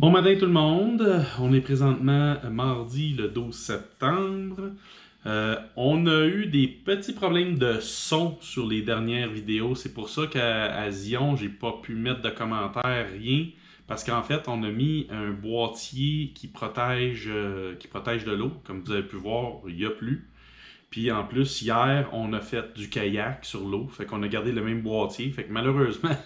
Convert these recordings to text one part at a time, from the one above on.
Bon matin tout le monde, on est présentement mardi le 12 septembre. On a eu des petits problèmes de son sur les dernières vidéos, c'est pour ça qu'à Zion, j'ai pas pu mettre de commentaires, rien, parce qu'en fait, on a mis un boîtier qui protège de l'eau, comme vous avez pu voir, il n'y a plus. Puis en plus, hier, on a fait du kayak sur l'eau, fait qu'on a gardé le même boîtier, fait que malheureusement,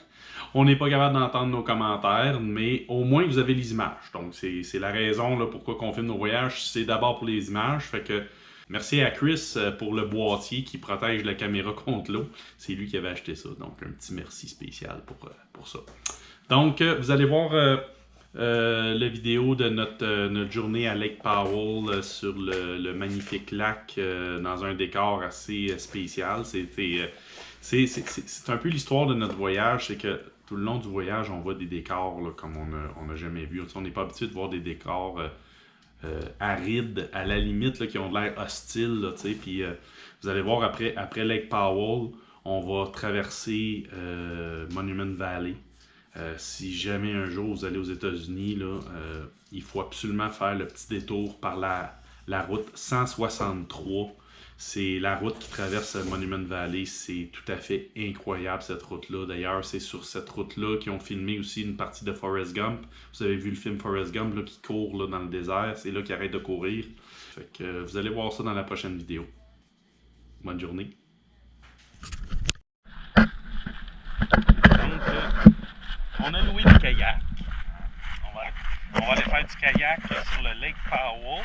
on n'est pas capable d'entendre nos commentaires, mais au moins vous avez les images. Donc c'est la raison là, pourquoi on filme nos voyages, c'est d'abord pour les images. Fait que merci à Chris pour le boîtier qui protège la caméra contre l'eau. C'est lui qui avait acheté ça, donc un petit merci spécial pour ça. Donc vous allez voir la vidéo de notre journée à Lake Powell sur le magnifique lac dans un décor assez spécial. C'est un peu l'histoire de notre voyage, c'est que tout le long du voyage, on voit des décors là, comme on n'a jamais vu. On n'est pas habitué de voir des décors arides, à la limite, là, qui ont l'air hostiles. Là, puis vous allez voir, après Lake Powell, on va traverser Monument Valley. Si jamais un jour vous allez aux États-Unis, il faut absolument faire le petit détour par la route 163. C'est la route qui traverse Monument Valley. C'est tout à fait incroyable cette route-là. D'ailleurs, c'est sur cette route-là qu'ils ont filmé aussi une partie de Forrest Gump. Vous avez vu le film Forrest Gump là, qui court là, dans le désert. C'est là qu'il arrête de courir. Fait que, vous allez voir ça dans la prochaine vidéo. Bonne journée. Donc, on a loué du kayak. On va aller faire du kayak sur le Lake Powell.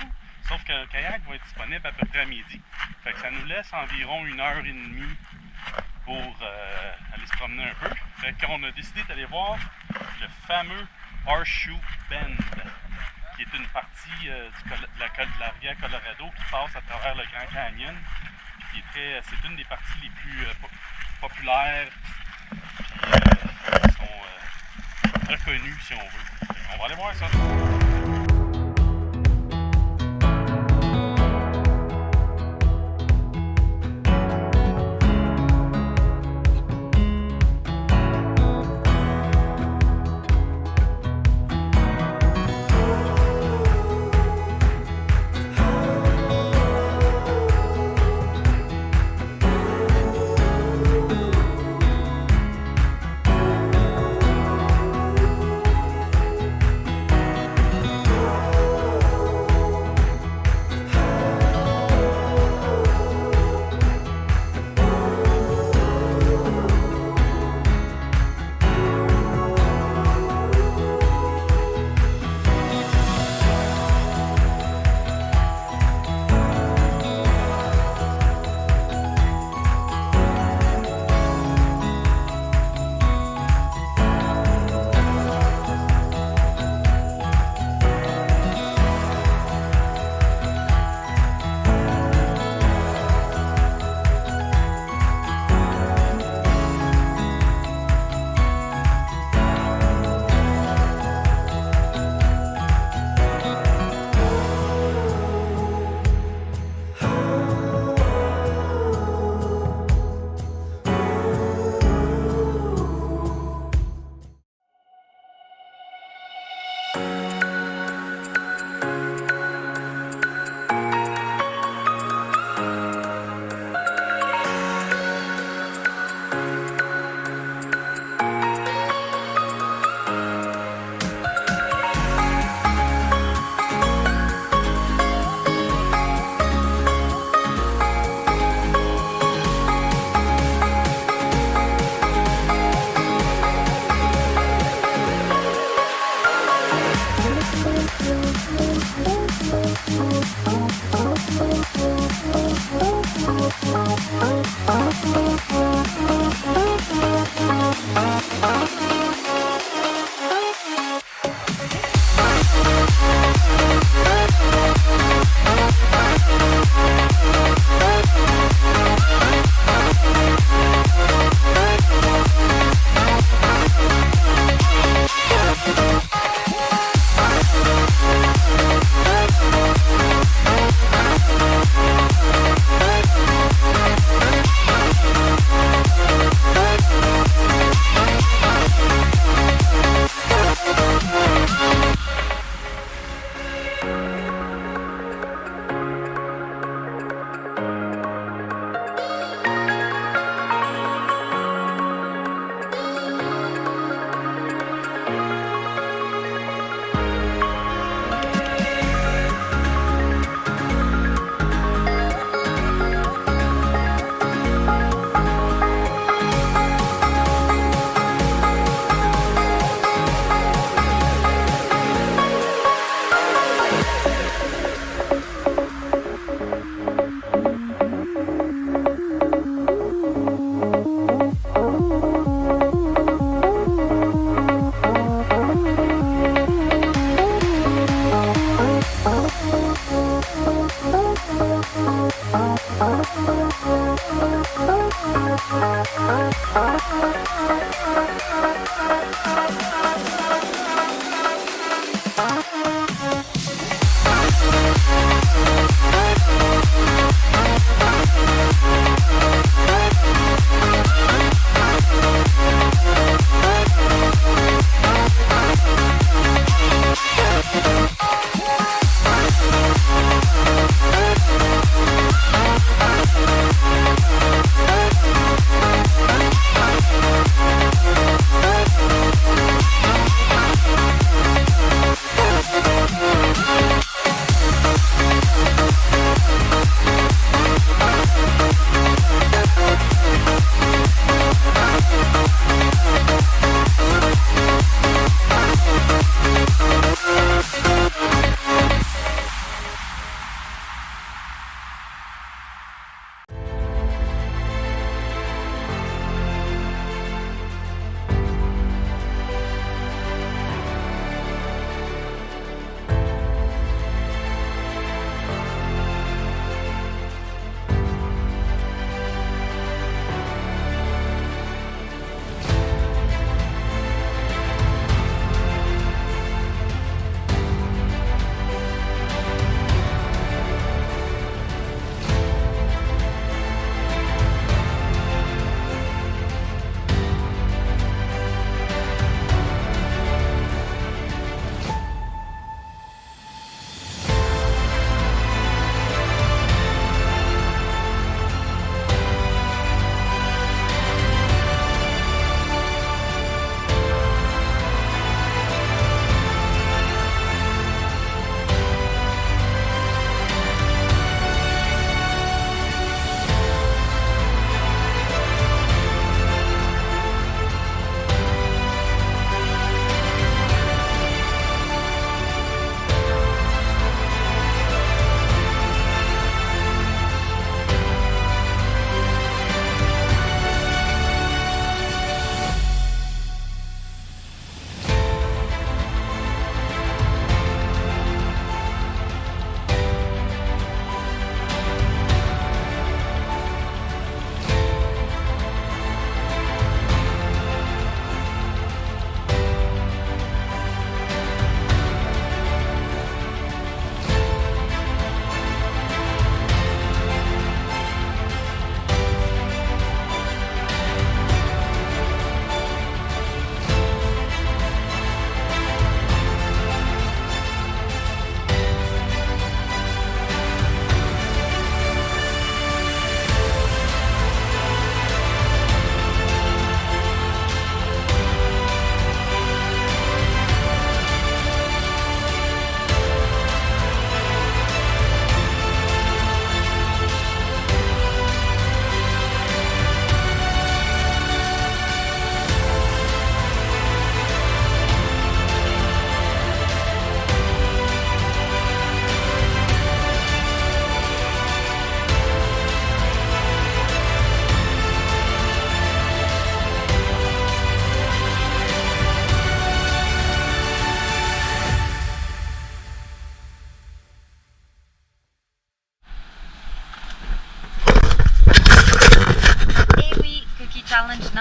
Sauf que le kayak va être disponible à peu près à midi. Fait que ça nous laisse environ 1h30 pour aller se promener un peu. Fait qu'on a décidé d'aller voir le fameux Horseshoe Bend, qui est une partie de la rivière Colorado qui passe à travers le Grand Canyon. C'est une des parties les plus populaires qui sont reconnues, si on veut. On va aller voir ça.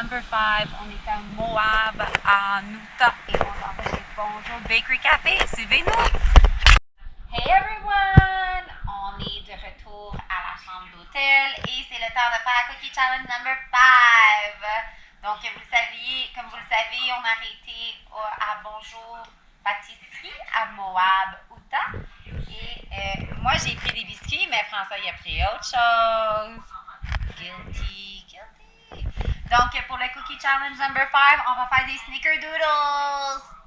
number 5. On est à Moab, en Utah. Et on va chez Bonjour Bakery Café. Suivez-nous! Hey everyone! On est de retour à la chambre d'hôtel et c'est le temps de faire Cookie Challenge number 5. Donc, comme vous le savez, on a arrêté à Bonjour Pâtisserie à Moab, Utah. Et moi, j'ai pris des biscuits, mais François, il a pris autre chose. Guilty. Donc, pour le Cookie Challenge number 5, on va faire des snickerdoodles.